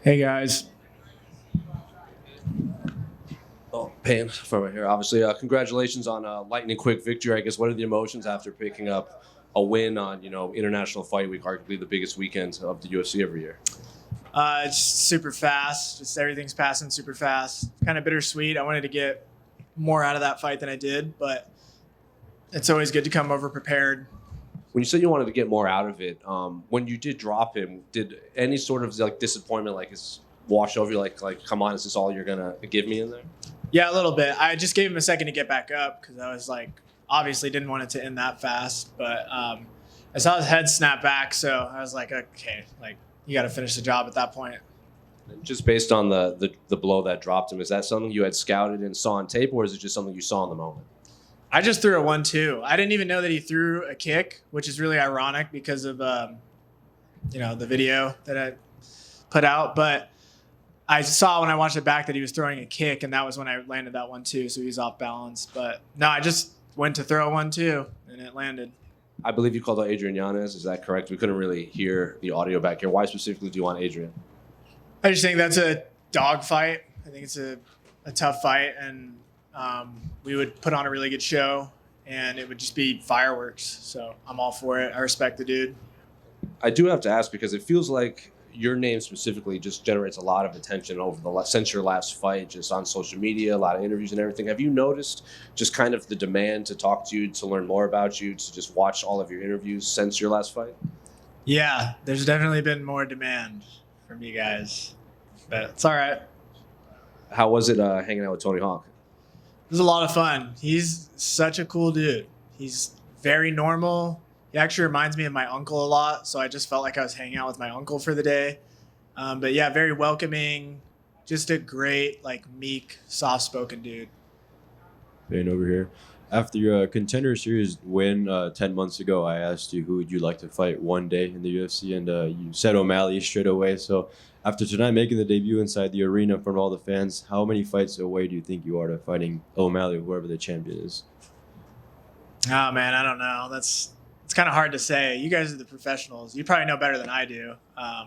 Hey guys. Oh, Payton from right here. Obviously, congratulations on a lightning quick victory. I guess what are the emotions after picking up a win on International Fight Week, arguably the biggest weekend of the UFC every year? It's super fast. Just everything's passing super fast. Kind of bittersweet. I wanted to get more out of that fight than I did, but it's always good to come over prepared. When you said you wanted to get more out of it, when you did drop him, did any sort of like disappointment is wash over you? Like, come on, is this all you're gonna give me in there? Yeah, a little bit. I just gave him a second to get back up because I was obviously didn't want it to end that fast. But I saw his head snap back, so I was like, okay, you got to finish the job at that point. And just based on the blow that dropped him, is that something you had scouted and saw on tape, or is it just something you saw in the moment? I just threw a 1-2. I didn't even know that he threw a kick, which is really ironic because of the video that I put out. But I saw when I watched it back that he was throwing a kick, and that was when I landed that 1-2. So he was off balance. But no, I just went to throw a 1-2, and it landed. I believe you called out Adrian Yanez. Is that correct? We couldn't really hear the audio back here. Why specifically do you want Adrian? I just think that's a dog fight. I think it's a tough fight, and we would put on a really good show, and it would just be fireworks. So I'm all for it. I respect the dude. I do have to ask because it feels like your name specifically just generates a lot of attention since your last fight, just on social media, a lot of interviews and everything. Have you noticed just kind of the demand to talk to you, to learn more about you, to just watch all of your interviews since your last fight? Yeah, there's definitely been more demand from you guys, but it's all right. How was it hanging out with Tony Hawk? It was a lot of fun. He's such a cool dude. He's very normal. He actually reminds me of my uncle a lot, so I just felt like I was hanging out with my uncle for the day. But yeah, very welcoming. Just a great, meek, soft-spoken dude. Payne over here. After your Contender Series win 10 months ago, I asked you who would you like to fight one day in the UFC, and you said O'Malley straight away. So after tonight making the debut inside the arena in front of all the fans, how many fights away do you think you are to fighting O'Malley, whoever the champion is? Oh, man, I don't know. It's kind of hard to say. You guys are the professionals. You probably know better than I do. I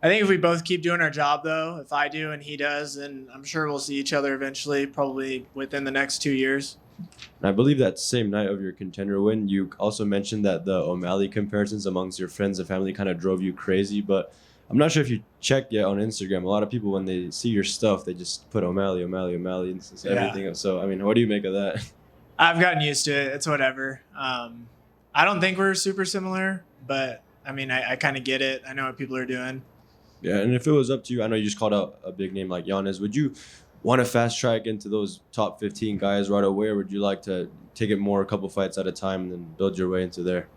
think if we both keep doing our job, though, if I do and he does, then I'm sure we'll see each other eventually, probably within the next 2 years. And I believe that same night of your Contender win, you also mentioned that the O'Malley comparisons amongst your friends and family kind of drove you crazy. But I'm not sure if you checked yet on Instagram. A lot of people, when they see your stuff, they just put O'Malley, O'Malley, O'Malley, and everything. So, I mean, what do you make of that? I've gotten used to it. It's whatever. I don't think we're super similar, but I mean, I kind of get it. I know what people are doing. Yeah, and if it was up to you, I know you just called out a big name like Yanez. Would you want to fast track into those top 15 guys right away, or would you like to take it more a couple fights at a time and then build your way into there?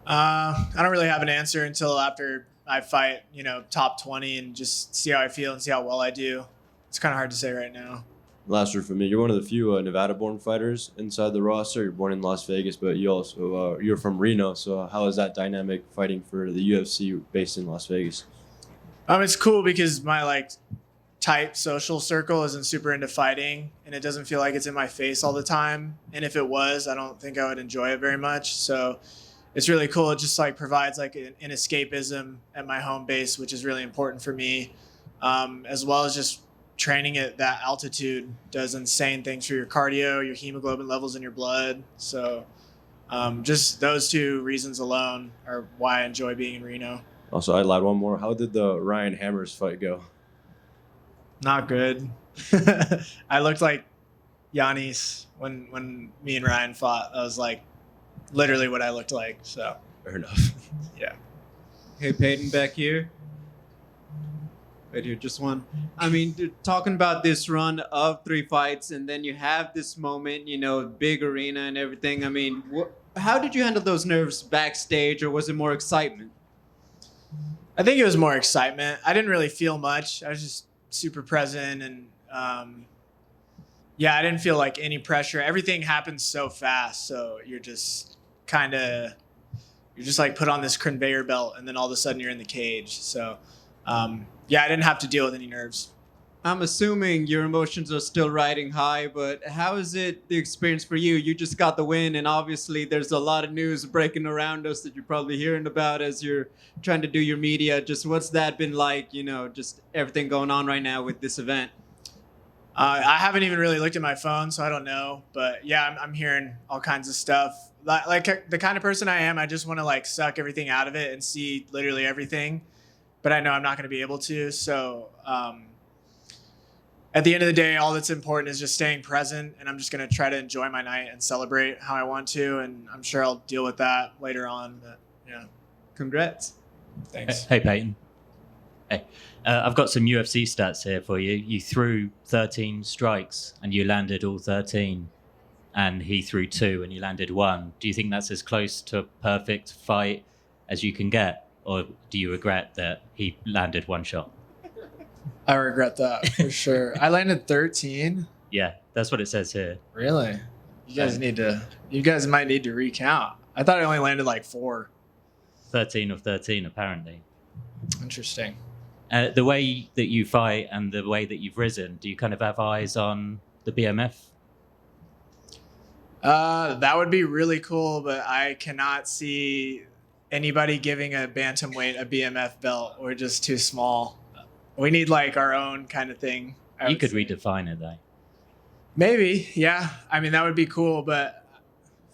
I don't really have an answer until after I fight, top 20 and just see how I feel and see how well I do. It's kind of hard to say right now. Last word for me. You're one of the few Nevada-born fighters inside the roster. You're born in Las Vegas, but you're from Reno. So how is that dynamic fighting for the UFC based in Las Vegas? It's cool because my tight social circle isn't super into fighting, and it doesn't feel like it's in my face all the time. And if it was, I don't think I would enjoy it very much. So it's really cool. It just provides an escapism at my home base, which is really important for me, as well as just training at that altitude does insane things for your cardio, your hemoglobin levels in your blood. So just those two reasons alone are why I enjoy being in Reno. Also, I'd add one more. How did the Ryan Hammers fight go? Not good. I looked like Yannis when me and Ryan fought. I was literally what I looked like. So Fair enough. yeah. Hey, Payton back here. Right here, just one. I mean, talking about this run of 3 fights, and then you have this moment, big arena and everything. I mean, how did you handle those nerves backstage, or was it more excitement? I think it was more excitement. I didn't really feel much. I was just super present, and I didn't feel any pressure. Everything happens so fast, so you're just put on this conveyor belt, and then all of a sudden you're in the cage. So I didn't have to deal with any nerves. I'm assuming your emotions are still riding high, but how is it the experience for you? You just got the win, and obviously there's a lot of news breaking around us that you're probably hearing about as you're trying to do your media. Just what's that been like, just everything going on right now with this event? I haven't even really looked at my phone, so I don't know. But yeah, I'm hearing all kinds of stuff. Like the kind of person I am, I just want to like suck everything out of it and see literally everything. But I know I'm not going to be able to. So at the end of the day, all that's important is just staying present, and I'm just going to try to enjoy my night and celebrate how I want to. And I'm sure I'll deal with that later on. But yeah, Congrats. thanks. Hey, Payton. Hey, I've got some UFC stats here for you. You threw 13 strikes and you landed all 13, and he threw 2 and you landed 1. Do you think that's as close to a perfect fight as you can get, or do you regret that he landed 1 shot? I regret that for sure. I landed 13. Yeah, that's what it says here. Really? You guys might need to recount. I thought I only landed like 4. 13 of 13, apparently. Interesting. The way that you fight and the way that you've risen, do you kind of have eyes on the BMF? That would be really cool, but I cannot see anybody giving a bantamweight a BMF belt. We're just too small. We need like our own kind of thing. You could redefine it, though. Maybe, yeah. I mean, that would be cool, but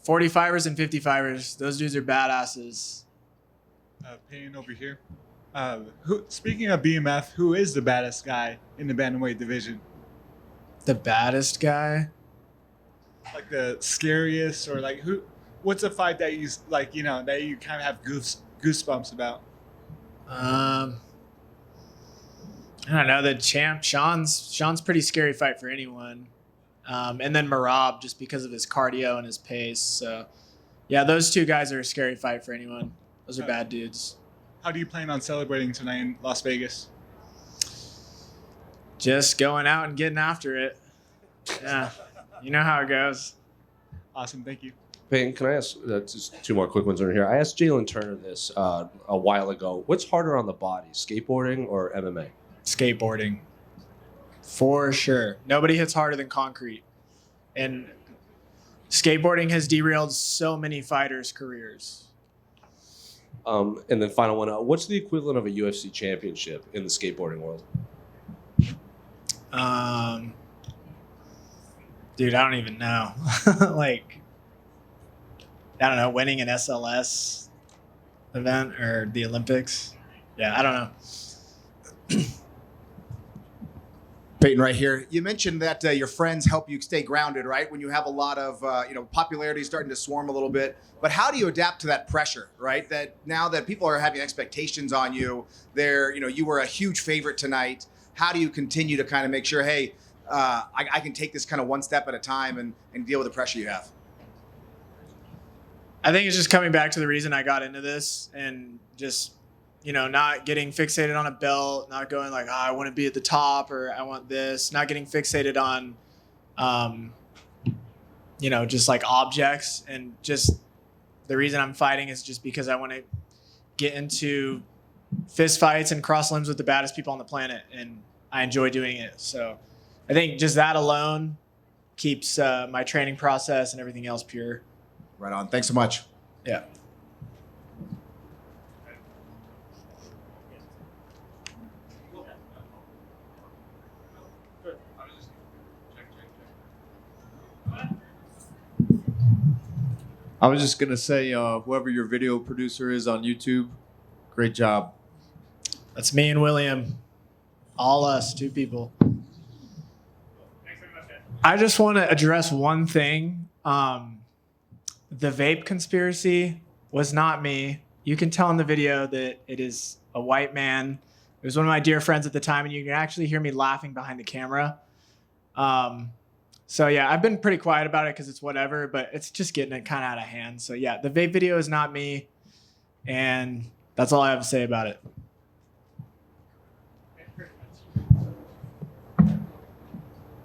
45ers and 55ers, those dudes are badasses. Payton over here. Speaking of BMF, who is the baddest guy in the bantamweight division? The baddest guy? Like the scariest, or like who? What's a fight that you like? That you kind of have goosebumps about? I don't know. The champ, Sean's pretty scary fight for anyone. And then Marab, just because of his cardio and his pace. So, yeah, those 2 guys are a scary fight for anyone. Those are bad dudes. How do you plan on celebrating tonight in Las Vegas? Just going out and getting after it. Yeah, you know how it goes. Awesome, thank you. Payton, can I ask just 2 more quick ones over here? I asked Jalen Turner this a while ago. What's harder on the body, skateboarding or MMA? Skateboarding. For sure. Nobody hits harder than concrete. And skateboarding has derailed so many fighters' careers. And then final one, what's the equivalent of a UFC championship in the skateboarding world? Dude, I don't even know. Like, I don't know, winning an SLS event or the Olympics. Yeah, I don't know. Payton, right here. You mentioned that your friends help you stay grounded, right? When you have a lot of, popularity starting to swarm a little bit. But how do you adapt to that pressure, right? That now that people are having expectations on you, you were a huge favorite tonight. How do you continue to kind of make sure, hey, I can take this kind of one step at a time and deal with the pressure you have? I think it's just coming back to the reason I got into this, and just, not getting fixated on a belt, not going like, I want to be at the top, or I want this, not getting fixated on, just like objects. And just the reason I'm fighting is just because I want to get into fist fights and cross limbs with the baddest people on the planet, and I enjoy doing it. So I think just that alone keeps my training process and everything else pure. Right on. Thanks so much. Yeah. I was just going to say, whoever your video producer is on YouTube, great job. That's me and William. All us, 2 people. I just want to address one thing. The vape conspiracy was not me. You can tell in the video that it is a white man. It was one of my dear friends at the time, and you can actually hear me laughing behind the camera. So yeah, I've been pretty quiet about it because it's whatever, but it's just getting it kind of out of hand. So yeah, the vape video is not me, and that's all I have to say about it.